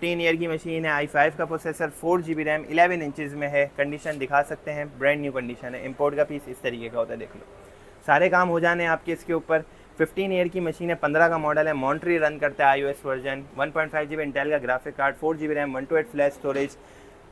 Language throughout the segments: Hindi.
15 ईयर की मशीन है, i5 का प्रोसेसर, 4 GB रैम, 11 इंचज़ में है। कंडीशन दिखा सकते हैं, ब्रांड न्यू कंडीशन है। इंपोर्ट का पीस इस तरीके का होता है, देख लो। सारे काम हो जाने हैं आपके इसके ऊपर। 15 ईयर की मशीन है, 15 का मॉडल है, मॉन्ट्री रन करता है iOS वर्जन, 1.5 GB इंटेल का graphic card, 4 GB RAM, 128 flash storage.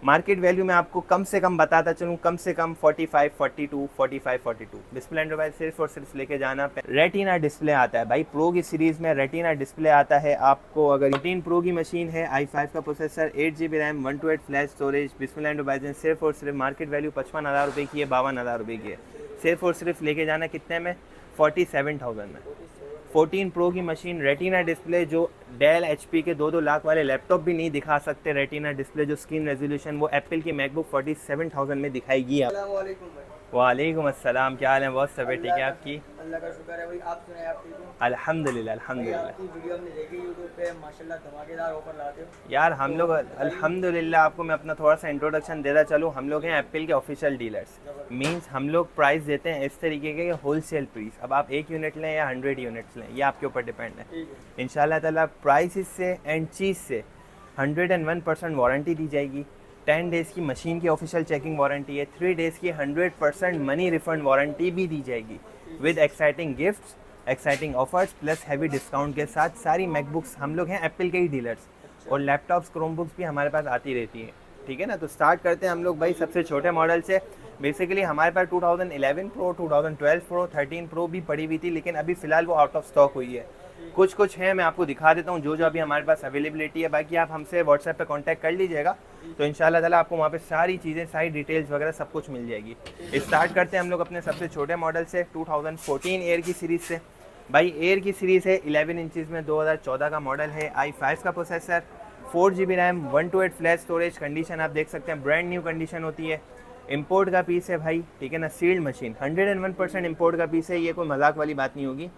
Market value में आपको कम से कम बताता चलूँ, कम से कम 45, 42 डिस्प्ले एंड्रॉइड सिर्फ और सिर्फ लेके जाना। रेटिना डिस्प्ले आता है भाई, प्रो की सीरीज़ में रेटिना डिस्प्ले आता है आपको। अगर 14 प्रो की मशीन है, i5 का processor, 8 GB RAM, 128 flash storage, display Android सिर्फ और सिर्फ मार्केट वैल्यू 55,000 रुपये की है, 52,000 रुपये की है। सिर्फ और सिर्फ लेके जाना कितने में? 47,000 में। 14 प्रो की मशीन, रेटिना डिस्प्ले, जो डेल HP के 2-2 लाख वाले लैपटॉप भी नहीं दिखा सकते रेटिना डिस्प्ले, जो स्क्रीन रेजोल्यूशन, वो एप्पल की मैकबुक 47,000 में दिखाएगी आप। वालेकुम अस्सलाम, क्या हाल है? बहुत सब ठीक है आपकी? अल्लाह का शुक्र है भाई, आप सुनाए, आप ठीक हो? अल्हम्दुलिल्लाह अल्हम्दुलिल्लाह। आपकी वीडियो हमने देखी यूट्यूब पे, माशाल्लाह धमाकेदार ऑफर लाते हो यार हम लोग अल्हम्दुलिल्लाह, आपको मैं अपना थोड़ा सा इंट्रोडक्शन देता चलूँ। हम लोग हैं एप्पल के ऑफिशियल डीलर्स। मींस हम लोग प्राइस देते हैं इस तरीके के होलसेल प्राइस। अब आप 1 यूनिट लें या 100 यूनिट्स लें, ये आपके ऊपर डिपेंड है। इंशाल्लाह ताला प्राइस से एंड चीज़ से 101% वारंटी दी जाएगी। 10 डेज़ की मशीन की ऑफिशियल चेकिंग वारंटी है। 3 डेज़ की 100% मनी रिफंड वारंटी भी दी जाएगी, with exciting gifts, exciting offers plus heavy discount के साथ। सारी मैकबुक्स, हम लोग हैं एप्पल के ही डीलर्स, और लैपटॉप्स, क्रोमबुक्स भी हमारे पास आती रहती हैं। ठीक है ना? तो स्टार्ट करते हैं हम लोग भाई सबसे छोटे मॉडल से। बेसिकली हमारे पास 2011 प्रो, 2012 प्रो, 13 प्रो भी पड़ी हुई थी, लेकिन अभी फ़िलहाल वो आउट ऑफ स्टॉक हुई है। कुछ है, मैं आपको दिखा देता हूँ जो जो अभी हमारे पास अवेलेबिलिटी है। बाकी आप हमसे व्हाट्सएप पे कांटेक्ट कर लीजिएगा, तो इंशाल्लाह ताला आपको वहाँ पे सारी चीज़ें, सारी डिटेल्स वगैरह सब कुछ मिल जाएगी। स्टार्ट करते हैं हम लोग अपने सबसे छोटे मॉडल से, 2014 एयर की सीरीज़ से। भाई एयर की सीरीज़ है, 11 इंचज़ में, 2014 का मॉडल है, i5 का processor, 4 GB RAM, 128 flash storage. Condition आप देख सकते हैं, ब्रांड न्यू कंडीशन होती है। इंपोर्ट का पीस है भाई, ठीक है ना? सील्ड मशीन, 101% इंपोर्ट का पीस है, ये कोई मजाक वाली बात नहीं होगी।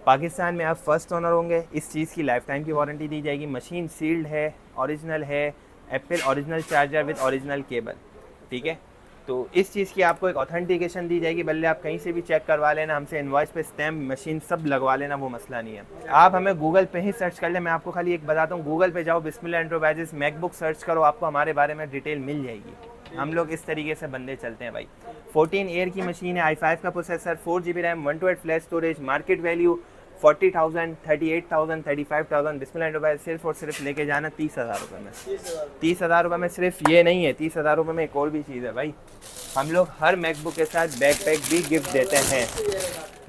पाकिस्तान में आप फर्स्ट ओनर होंगे। इस चीज़ की लाइफ टाइम की वारंटी दी जाएगी। मशीन सील्ड है, ओरिजिनल है, Apple original charger with original cable, ठीक है? तो इस चीज़ की आपको एक ऑथेंटिकेशन दी जाएगी। बल्ले आप कहीं से भी चेक करवा लेना, हमसे इनवॉइस पे स्टैम्प, मशीन सब लगवा लेना, वो मसला नहीं है। आप हमें गूगल पे ही सर्च कर लें। मैं आपको खाली एक बताता हूँ, गूगल पे जाओ, बिस्मिल्लाह एंटरप्राइजेस मैकबुक सर्च करो, आपको हमारे बारे में डिटेल मिल जाएगी। हम लोग इस तरीके से बंदे चलते हैं भाई। 14 एयर की मशीन है, i5 का processor, 4 GB RAM, 128 flash storage. Market value 40,000, 38,000, 35,000। Display Android सिर्फ और सिर्फ लेके जाना 30,000 रुपये में। 30,000 रुपये में सिर्फ ये नहीं है, 30,000 रुपये में एक और भी चीज़ है भाई। हम लोग हर मैकबुक के साथ बैकपैक भी गिफ्ट देते हैं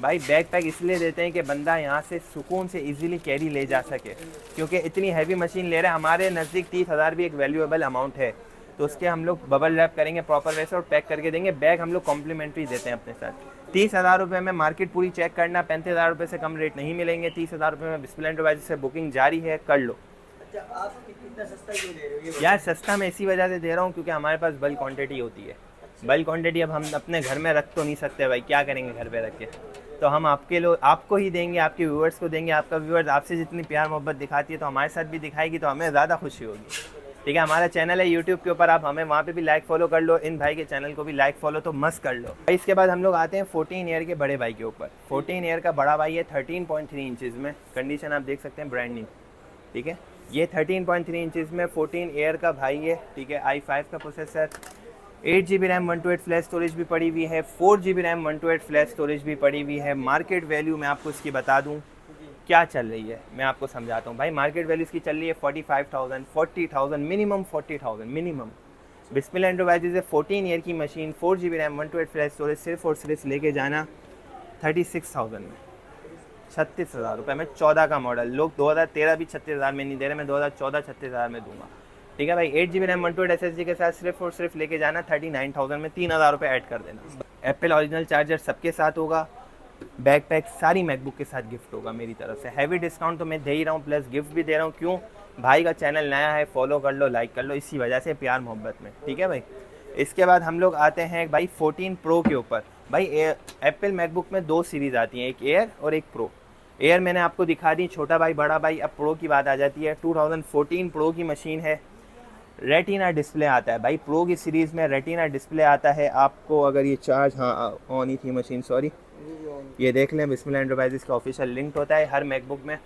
भाई। बैकपैक इसलिए देते हैं कि बंदा यहाँ से सुकून से इजीली कैरी ले जा सके, क्योंकि इतनी हैवी मशीन ले रहे हैं। हमारे नज़दीक 30,000 भी एक वैल्यूएबल अमाउंट है, तो उसके हम लोग बबल रैप करेंगे प्रॉपर वैसे और पैक करके देंगे। बैग हम लोग कॉम्प्लीमेंट्री देते हैं अपने साथ। 30,000 रुपये में मार्केट पूरी चेक करना, 35,000 रुपये से कम रेट नहीं मिलेंगे। 30,000 रुपये में डिस्प्ले एंड्रॉइड से बुकिंग जारी है, कर लो। अच्छा, आप इतना सस्ता क्यों दे रहे हो? यार सस्ता मैं इसी वजह से दे रहा हूँ क्योंकि हमारे पास बल्क क्वांटिटी होती है। बल्क क्वांटिटी अब हम अपने घर में रख तो नहीं सकते भाई, क्या करेंगे घर पे रख के? तो हम आपको ही देंगे, आपके व्यूअर्स को देंगे। आपका व्यूअर्स आपसे जितनी प्यार मोहब्बत दिखाती है, तो हमारे साथ भी दिखाएगी, तो हमें ज़्यादा खुशी होगी। ठीक है? हमारा चैनल है यूट्यूब के ऊपर, आप हमें वहाँ पे भी लाइक फॉलो कर लो, इन भाई के चैनल को भी लाइक फॉलो तो मस्त कर लो। इसके बाद हम लोग आते हैं 14 ईयर के बड़े भाई के ऊपर। 14 ईयर का बड़ा भाई है, 13.3 इंचज़ में। कंडीशन आप देख सकते हैं, ब्रांड न्यू, ठीक है? ये 13.3 इंचज़ में 14 ईयर का भाई है, ठीक है? i5 का processor, 8 GB RAM, 128 flash storage भी पड़ी हुई है, 4 GB रैम, 128 फ्लैश स्टोरेज भी पड़ी हुई है। मार्केट वैल्यू मैं आपको इसकी बता दूं क्या चल रही है, मैं आपको समझाता हूँ भाई। मार्केट वैल्यू इसकी चल रही है 45,000, 40,000 मिनिमम, 40,000 मिनिमम। डिस्प्ले एंड्रॉइड है, 14 ईयर की machine, 4 GB RAM, 128 flash storage, सिर्फ और सिर्फ लेके जाना 36,000 में, 36,000 रुपये में। 14 का मॉडल, लोग 2013 भी 36,000 में नहीं दे रहे, मैं 2014 36,000 में दूंगा, ठीक है भाई? 8 GB रैम, 128 SSD के साथ सिर्फ और सिर्फ लेके जाना 39,000 में, 3,000 रुपये ऐड कर देना। एप्पल ओरिजिनल चार्जर सबके साथ होगा, बैकपैक सारी मैकबुक के साथ गिफ्ट होगा मेरी तरफ से। हैवी डिस्काउंट तो मैं दे ही रहा हूँ, प्लस गिफ्ट भी दे रहा हूँ। क्यों? भाई का चैनल नया है, फॉलो कर लो, लाइक कर लो, इसी वजह से प्यार मोहब्बत में, ठीक है भाई? इसके बाद हम लोग आते हैं भाई 14 प्रो के ऊपर। भाई एप्पल मैकबुक में 2 सीरीज़ आती हैं, एक एयर और एक प्रो। एयर मैंने आपको दिखा दी, छोटा भाई बड़ा भाई। अब प्रो की बात आ जाती है। 2014 प्रो की मशीन है, रेटिना डिस्प्ले आता है भाई। प्रो की सीरीज़ में रेटिना डिस्प्ले आता है आपको। अगर ये चार्ज, हाँ ऑन ही थी मशीन, सॉरी, ये देख लें, बिस्मिल्लाह एंटरप्राइजेस का ऑफिशियल लिंक होता है हर मैकबुक में।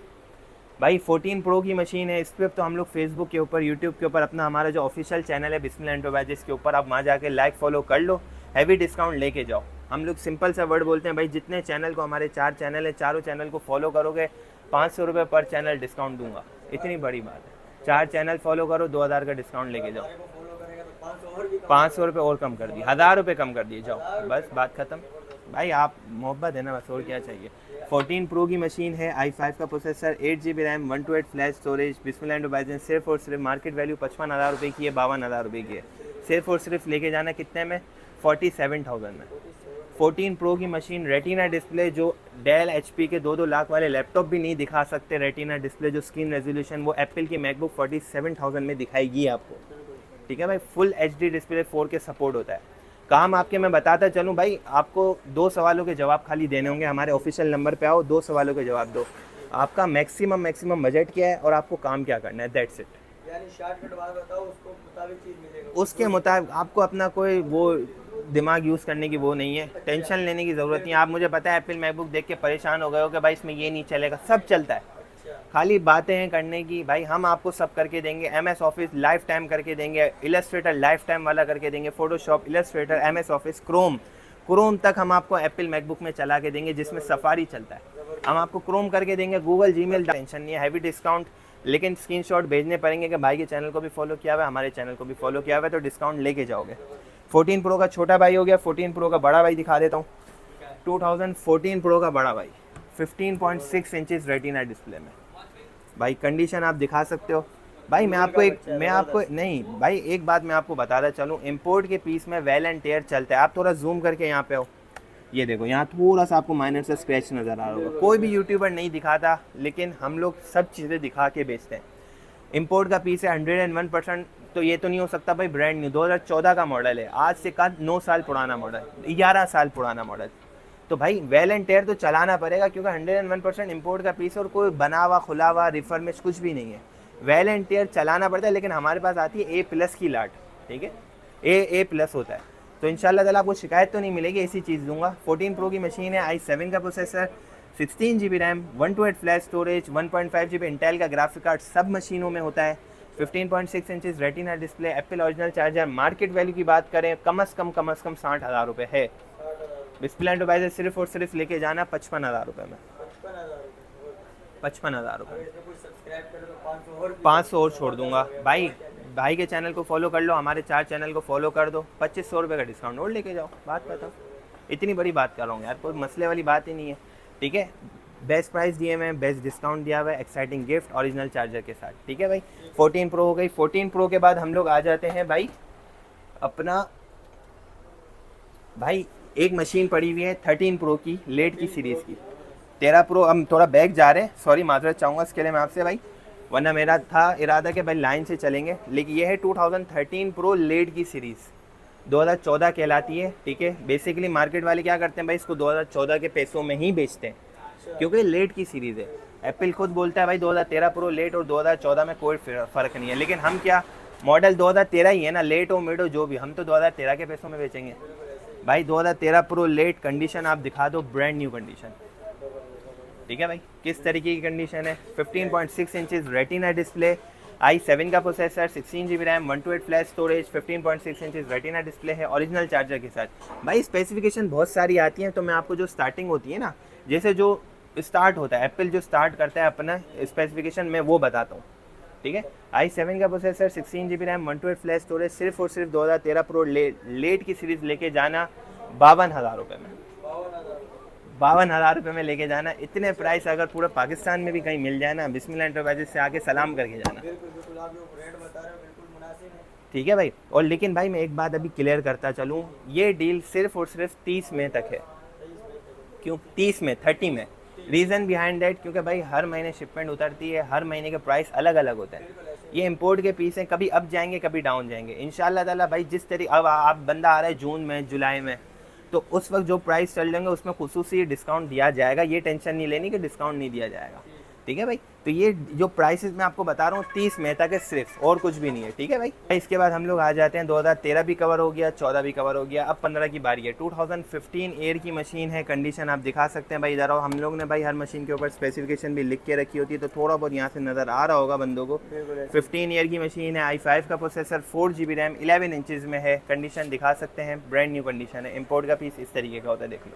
भाई 14 प्रो की मशीन है, इस पर तो हम लोग फेसबुक के ऊपर, यूट्यूब के ऊपर, अपना हमारा जो ऑफिशियल चैनल है बिस्मिल्लाह एंटरप्राइजेस के ऊपर, आप वहाँ जाके लाइक फॉलो कर लो, हैवी डिस्काउंट लेके जाओ। हम लोग सिंपल सा वर्ड बोलते हैं भाई, जितने चैनल को, हमारे 4 चैनल है, चारों चैनल को फॉलो करोगे 500 रुपये पर चैनल डिस्काउंट दूंगा, इतनी बड़ी बात है। 4 चैनल फॉलो करो, 2000 का डिस्काउंट लेके जाओ। को फॉलो करेगा तो 500 और भी कम। 500 रुपये और कम कर दिए, 1000 रुपये कम कर दिए, जाओ बस बात ख़त्म। भाई आप मोहब्बत है ना, बस और क्या चाहिए। 14 प्रो की मशीन है, i5 का processor, 8 GB RAM, 128 flash storage, Bismillah enterprises, सिर्फ और सिर्फ मार्केट वैल्यू 55,000 रुपये की है, 52,000 रुपये की है। सिर्फ और सिर्फ लेके जाना कितने में, 47,000 में। 14 प्रो की मशीन, रेटिना डिस्प्ले, जो डेल HP के 2-2 लाख वाले लैपटॉप भी नहीं दिखा सकते रेटिना डिस्प्ले, जो स्क्रीन रेजोल्यूशन, वो एप्पल की मैकबुक 47,000 में दिखाएगी आपको। ठीक है भाई, full HD display 4K support होता है। काम आपके मैं बताता चलूँ भाई, आपको 2 सवालों के जवाब खाली देने होंगे, हमारे ऑफिशियल नंबर पे आओ, 2 सवालों के जवाब दो। आपका मैक्सिमम बजट क्या है और आपको काम क्या करना है, दैट्स इट। यानी शॉर्टकट बात बताओ, उसको मुताबिक चीज़ मिलेगा। उसके मुताबिक आपको अपना कोई वो दिमाग यूज़ करने की वो नहीं है, टेंशन लेने की ज़रूरत नहीं है। आप मुझे पता है एप्पल मैकबुक देख के परेशान हो गए हो कि भाई इसमें ये नहीं चलेगा, सब चलता है, खाली बातें हैं करने की। भाई हम आपको सब करके देंगे, MS ऑफिस लाइफ टाइम करके देंगे, इलस्ट्रेटर लाइफ टाइम वाला करके देंगे, Photoshop, Illustrator, MS office, Chrome तक हम आपको एप्पल मैकबुक में चला के देंगे, जिसमें सफारी चलता है, हम आपको क्रोम करके देंगे, गूगल, जीमेल, टेंशन नहीं है। हैवी डिस्काउंट, लेकिन स्क्रीनशॉट भेजने पड़ेंगे कि भाई के चैनल को भी फॉलो किया हुआ है, हमारे चैनल को भी फॉलो किया हुआ है, तो डिस्काउंट लेके जाओगे। 14 प्रो का छोटा भाई हो गया, 14 प्रो का बड़ा भाई दिखा देता हूँ। 2014 प्रो का बड़ा भाई, 15.6 इंचज़ रेटिना डिस्प्ले में। भाई कंडीशन आप दिखा सकते हो। भाई मैं आपको नहीं भाई, एक बात मैं आपको बताता चलूँ, इंपोर्ट के पीस में वेल एंड टेयर चलता है। आप थोड़ा जूम करके यहाँ पे हो, ये देखो, यहाँ थोड़ा सा आपको माइनर से स्क्रैच नज़र आ रहा होगा। कोई भी यूट्यूबर नहीं दिखाता, लेकिन हम लोग सब चीज़ें दिखा के बेचते हैं। इंपोर्ट का पीस है, 101%, तो ये तो नहीं हो सकता भाई ब्रांड न्यू, 2014 का मॉडल है, आज से का 9 साल पुराना मॉडल, 11 साल पुराना मॉडल। तो भाई वेल एंड टेयर तो चलाना पड़ेगा, क्योंकि 101% इंपोर्ट का पीस और कोई बना हुआ खुला हुआ रिफर्मिश कुछ भी नहीं है। वेल एंड टेयर चलाना पड़ता है, लेकिन हमारे पास आती है A+ की लाट, ठीक है, A+ होता है, तो इंशाल्लाह ताला आपको शिकायत तो नहीं मिलेगी, ऐसी चीज़ दूंगा। 14 प्रो की मशीन है, i7 का processor, 16 GB RAM, 128 flash storage, 1.5 GB Intel का ग्राफिक कार्ड, सब मशीनों में होता है। 15.6 inches retina display, Apple original charger. Market value की बात करें, कम से कम 60,000 रुपये है। बिस्मिल्लाह एंटरप्राइजेस सिर्फ और सिर्फ लेके जाना 55,000 रुपये में, 55,000 रुपये। 500 और छोड़ दूंगा भाई के चैनल को फॉलो कर लो, हमारे 4 चैनल को फॉलो कर दो, 2500 रुपये का डिस्काउंट और लेके जाओ, बात बताओ। इतनी बड़ी बात कर रहा हूँ यार, कोई मसले वाली बात ही नहीं है, ठीक है। बेस्ट प्राइस दिए हुए हैं, बेस्ट डिस्काउंट दिया हुआ है, एक्साइटिंग गिफ्ट ओरिजिनल चार्जर के साथ, ठीक है भाई। 14 प्रो हो गई। 14 प्रो के बाद हम लोग आ जाते हैं भाई अपना, भाई एक मशीन पड़ी हुई है 13 प्रो की, लेट की सीरीज़ की। 13 प्रो, हम थोड़ा बैक जा रहे हैं, सॉरी माजरत चाहूँगा इसके लिए मैं आपसे भाई, वरना मेरा था इरादा कि भाई लाइन से चलेंगे, लेकिन ये है 2013 प्रो लेट की सीरीज़, 2014 कहलाती है, ठीक है। बेसिकली मार्केट वाले क्या करते हैं भाई, इसको 2014 के पैसों में ही बेचते हैं, क्योंकि लेट की सीरीज़ है। एप्पल खुद बोलता है भाई 2013 प्रो लेट और 2014 में कोई फ़र्क नहीं है, लेकिन हम क्या, मॉडल 2013 ही है ना, लेट हो मिड हो जो भी, हम तो 2013 के पैसों में बेचेंगे भाई। 2013 प्रो लेट, कंडीशन आप दिखा दो, ब्रांड न्यू कंडीशन, ठीक है भाई। किस तरीके की कंडीशन है, 15.6 इंचज़ रेटिना डिस्प्ले, i7 का processor, 16 GB RAM, 128 flash storage, 15.6 inches retina display है, ओरिजिनल चार्जर के साथ। भाई स्पेसिफिकेशन बहुत सारी आती हैं, तो मैं आपको जो स्टार्टिंग होती है ना, जैसे जो स्टार्ट होता है, एप्पल जो स्टार्ट करता है अपना स्पेसिफिकेशन में, वो बताता हूँ, ठीक है। i7 का processor, 16 GB RAM, 128 flash storage, सिर्फ और सिर्फ 2013 प्रो लेट की सीरीज़ लेके जाना 52,000 रुपये में, 52,000 रुपये में लेके जाना। इतने प्राइस अगर पूरे पाकिस्तान में भी कहीं मिल जाए ना, बिस्मिल्लाह एंटरप्राइजेस से आके सलाम करके जाना, बिल्कुल आप जो ब्रांड बता रहे हो बिल्कुल मुनासिब है, ठीक है भाई। और लेकिन भाई मैं एक बात अभी क्लियर करता चलूँ, ये डील सिर्फ और सिर्फ 30 मई तक है। क्यों 30 में, 30 में? रीज़न बिहाइंड दैट, क्योंकि भाई हर महीने शिपमेंट उतरती है, हर महीने के प्राइस अलग अलग होते हैं। ये इंपोर्ट के पीस हैं, कभी अप जाएंगे कभी डाउन जाएंगे, इंशाल्लाह ताला भाई। जिस तरीके अब आप बंदा आ रहा है जून में, जुलाई में, तो उस वक्त जो प्राइस चल जाएंगे उसमें खुसूसी डिस्काउंट दिया जाएगा, ये टेंशन नहीं लेनी कि डिस्काउंट नहीं दिया जाएगा, ठीक है भाई। तो ये जो प्राइसेस मैं आपको बता रहा हूँ 30 मई तक है सिर्फ, और कुछ भी नहीं है, ठीक है भाई। इसके बाद हम लोग आ जाते हैं 2013 भी कवर हो गया, 14 भी कवर हो गया, अब 15 की बारी है। 2015 एयर की मशीन है, कंडीशन आप दिखा सकते हैं भाई, इधर आओ। हम लोग ने भाई हर मशीन के ऊपर स्पेसिफिकेशन भी लिख के रखी होती है, तो थोड़ा बहुत यहाँ से नज़र आ रहा होगा बंदों को। 15 ईयर की मशीन है, i5 का प्रोसेसर, 4GB रैम, 11 इंचज़ में है, कंडीशन दिखा सकते हैं, ब्रांड न्यू कंडीशन है। इम्पोर्ट का पीस इस तरीके का होता है, देख लो,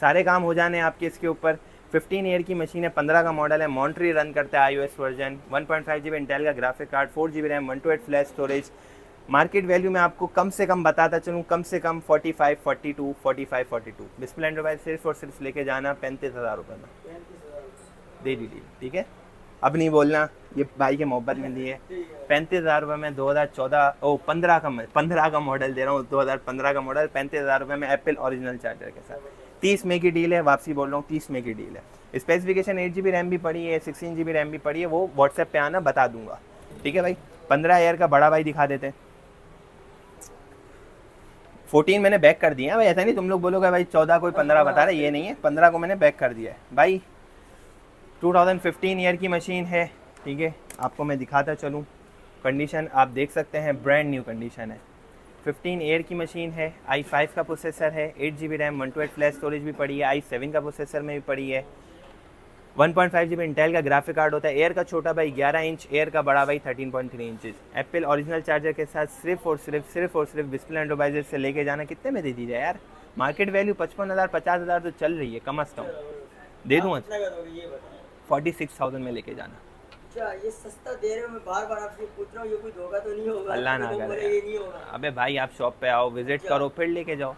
सारे काम हो जाने आपके इसके ऊपर। 15 ईयर की मशीन है, 15 का मॉडल है, मॉन्ट्री रन करता है iOS वर्जन, 1.5GB इंटेल का graphic card, 4GB RAM, 128 flash storage. Market value में आपको कम से कम बताता चलूँ, कम से कम 45, 42, 45, 42। डिस्प्ले एंड्रॉइड सिर्फ और सिर्फ लेके जाना 35,000 रुपये में दे दीजिए, ठीक है। अब नहीं बोलना ये भाई के मोहब्बत में दिए। 35,000 रुपये में 15 का मॉडल दे रहा हूँ, 2015 का मॉडल 35,000 रुपये में एप्पल ओरिजिनल चार्जर के साथ। 30 मई की डील है, वापसी बोल रहा हूँ, 30 मई की डील है। स्पेसिफिकेशन 8GB रैम भी पड़ी है, 16GB रैम भी पड़ी है, वो व्हाट्सएप पे आना बता दूंगा, ठीक है भाई। 15 ईयर का बड़ा भाई दिखा देते हैं। 14 मैंने बैक कर दिया है भाई, ऐसा नहीं तुम लोग बोलोगे भाई 14 कोई 15 बता रहे, ये नहीं है, 15 को मैंने बैक कर दिया है भाई। 2015 ईयर की मशीन है, ठीक है, आपको मैं दिखाता चलूँ। कंडीशन आप देख सकते हैं, ब्रांड न्यू कंडीशन है। 15 ईयर की मशीन है, i5 का प्रोसेसर है, 8GB रैम, 128 फ्लैश स्टोरेज भी पड़ी है, i7 का प्रोसेसर में भी पड़ी है, 1.5GB इंटेल का ग्राफिक कार्ड होता है। एयर का छोटा भाई 11 इंच, एयर का बड़ा भाई 13.3 इंचज़। एप्पल ओरिजिनल चार्जर के साथ सिर्फ और सिर्फ डिस्प्ले एंड्रॉइड से लेके जाना। कितने में दे दी जाए यार? मार्केट वैल्यू 55,000 50,000 तो चल रही है, कम अज़ कम दे दूँगा। 46,000 में लेके जाना। अच्छा, ये सस्ता दे रहे हो, मैं बार बार आपसे पूछ रहा हूँ, ये कोई धोखा तो नहीं होगा? अल्लाह ना लोग करे। बोले ये नहीं होगा। अबे भाई आप शॉप पे आओ, विजिट करो, फिर लेके जाओ।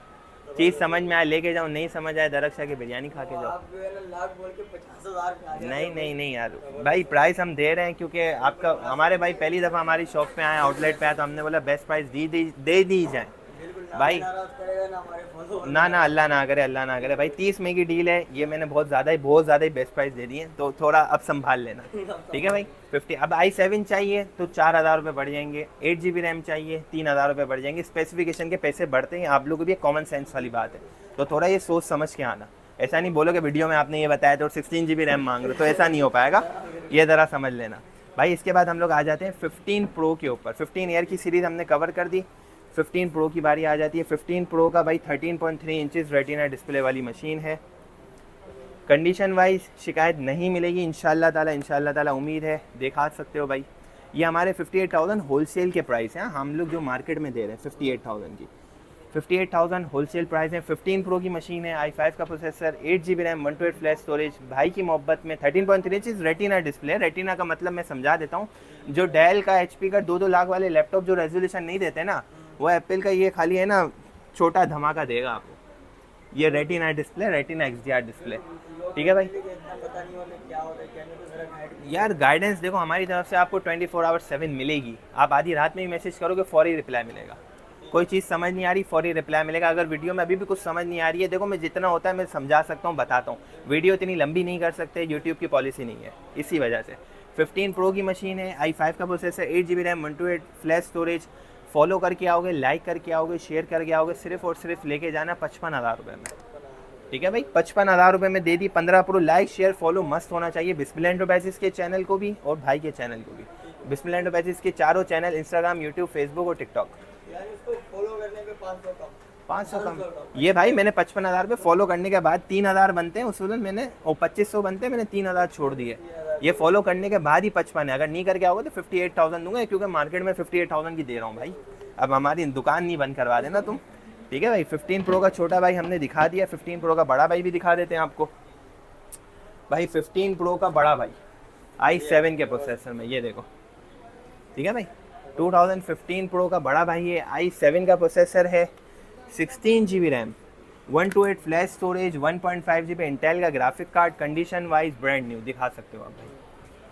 चीज़ समझ में आए लेके जाओ, नहीं समझ आए दरक्षा की बिरयानी खा के जाओ। आप जो है ना लाख बोल के 50,000 पे आ जाते हो। नहीं यार भाई, प्राइस हम दे रहे हैं क्योंकि आपका हमारे भाई पहली दफ़ा हमारी शॉप पे आए, आउटलेट पे आए, तो हमने बोला बेस्ट प्राइस दे दी जाए भाई। नाराज करेगा ना हमारे follower। ना अल्लाह ना करे भाई। 30 मई की डील है, ये मैंने बहुत ज़्यादा ही बेस्ट प्राइस दे दिए, तो थोड़ा अब संभाल लेना, ठीक है भाई। 50 अब i7 चाहिए तो 4,000 रुपये बढ़ जाएंगे, 8GB रैम चाहिए 3,000 रुपये बढ़ जाएंगे। स्पेसिफिकेशन के पैसे बढ़ते हैं, आप लोगों को भी कॉमन सेंस वाली बात है, तो थोड़ा ये सोच समझ के आना। ऐसा नहीं बोलो कि वीडियो में आपने ये बताया तो 16GB रैम मांग रहे, तो ऐसा नहीं हो पाएगा, ये ज़रा समझ लेना भाई। इसके बाद हम लोग आ जाते हैं 15 प्रो के ऊपर। 15 ईयर की सीरीज़ हमने कवर कर दी, 15 प्रो की बारी आ जाती है। 15 प्रो का भाई 13.3 इंचज़ रेटिना डिस्प्ले वाली मशीन है। कंडीशन वाइज शिकायत नहीं मिलेगी इंशाल्लाह ताला, उम्मीद है। दिखा सकते हो भाई, ये हमारे 58,000 होलसेल के प्राइस हैं, हम लोग जो मार्केट में दे रहे हैं 58,000 की, 58,000 होलसेल प्राइस है। 15 प्रो की मशीन है, i5 का processor, 8GB RAM, 128 flash storage. भाई की मोहब्बत में 13.3 इंचज़ रेटिना डिस्प्ले। रेटिना का मतलब मैं समझा देता हूँ, जो डेल का HP का 2-2 लाख वाले लैपटॉप जो रेजोल्यूशन नहीं देते ना, वो एप्पल का ये खाली है ना, छोटा धमाका देगा आपको। ये retina display, retina XDR display, ठीक है भाई। पता नहीं होता क्या होता है क्या नहीं, तो जरा गाइड। यार गाइडेंस देखो हमारी तरफ से आपको 24/7 मिलेगी। आप आधी रात में ही मैसेज करोगे, फौरी रिप्लाई मिलेगा। कोई चीज़ समझ नहीं आ रही, फौरी रिप्लाई मिलेगा। अगर वीडियो में अभी भी कुछ समझ नहीं आ रही है, देखो मैं जितना होता है मैं समझा सकता हूँ, बताता हूँ। वीडियो इतनी लंबी नहीं कर सकते, यूट्यूब की पॉलिसी नहीं है, इसी वजह से। 15 प्रो की मशीन है, i5 का processor, 8GB RAM, 128 flash storage. Follow करके आओगे, लाइक करके आओगे, शेयर करके आओगे, सिर्फ और सिर्फ लेके जाना 55,000 रुपये में, ठीक है भाई। 55,000 रुपये में दे दी 15 प्रो। लाइक शेयर फॉलो मस्त होना चाहिए, बिस्मिल एंटरप्राइजेस के चैनल को भी और भाई के चैनल को भी। बिस्मिल एंटरप्राइजेस के चारों चैनल, इंस्टाग्राम, यूट्यूब, फेसबुक और टिकटॉक। यानी उसको फॉलो करने पे 500 कम। 500 कम। ये भाई मैंने 55,000 रुपये फॉलो करने के बाद 3,000 बनते हैं, उस वक्त मैंने 2500 बनते हैं, मैंने 3,000 छोड़ दिए। ये फॉलो करने के बाद ही 55 है। अगर नहीं करके आओगे तो 58,000 दूंगा, क्योंकि मार्केट में 58,000 की दे रहा हूँ भाई। अब हमारी दुकान नहीं बंद करवा देना तुम, ठीक है भाई। 15 प्रो का छोटा भाई हमने दिखा दिया, 15 प्रो का बड़ा भाई भी दिखा देते हैं आपको भाई। 15 प्रो का बड़ा भाई i7 के प्रोसेसर में, ये देखो, ठीक है भाई। 2015 प्रो का बड़ा भाई है, i7 का प्रोसेसर है, 16GB RAM, 128 flash storage, 1.5GB Intel का graphic card. Condition wise brand new, दिखा सकते हो आप भाई,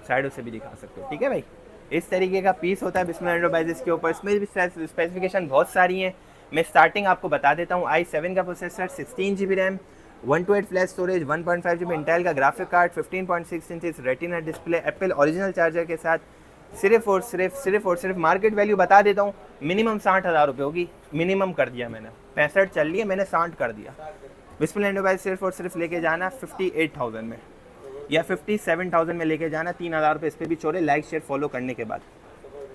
साइडों से भी दिखा सकते हो, ठीक है भाई। इस तरीके का पीस होता है बिस्मिल एंटरप्राइजेस के ऊपर। इसमें भी स्पेसिफिकेशन बहुत सारी हैं, मैं स्टार्टिंग आपको बता देता हूँ। i7 का processor, 16GB RAM, 128 flash storage, 1.5GB Intel का graphic card, 15.6 inches retina display, Apple original charger के साथ। सिर्फ और सिर्फ मार्केट वैल्यू बता देता हूँ, मिनिमम 60,000 रुपये होगी, मिनिमम कर दिया मैंने। 65 चल रही है, मैंने 60 कर दिया। बिस्मिल एंटरप्राइज सिर्फ और सिर्फ लेके जाना 58,000 में, या 57,000 में लेके जाना, 3,000 रुपये इस पर भी छोड़े लाइक शेयर फॉलो करने के बाद,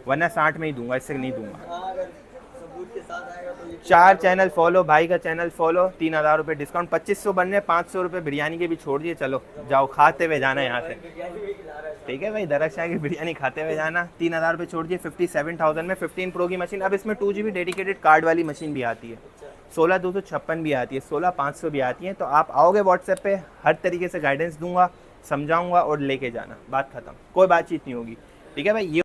वरना 60 में ही दूंगा, इससे नहीं दूंगा। हाँ, अगर सबूत के साथ आएगा तो ये 4 चैनल फॉलो, भाई का चैनल फॉलो, 3,000 रुपये डिस्काउंट, 2500 बनने, 500 रुपये बिरयानी के भी छोड़ दिए। चलो जाओ, खाते हुए जाना है यहाँ से, बिरयानी भी खिला रहा है। ठीक है भाई, दरख्शाह की बिरयानी खाते हुए जाना। 3,000 रुपये छोड़ दिए, 57,000 में 15 प्रो की मशीन। अब इसमें 2GB डेडिकेटेड कार्ड वाली मशीन भी आती है, 16,256 भी आती है, 16,500 भी आती है। तो आप आओगे व्हाट्सएप पे, हर तरीके से गाइडेंस दूंगा, समझाऊंगा और लेके जाना, बात खत्म, कोई बातचीत नहीं होगी, ठीक है भाई। ये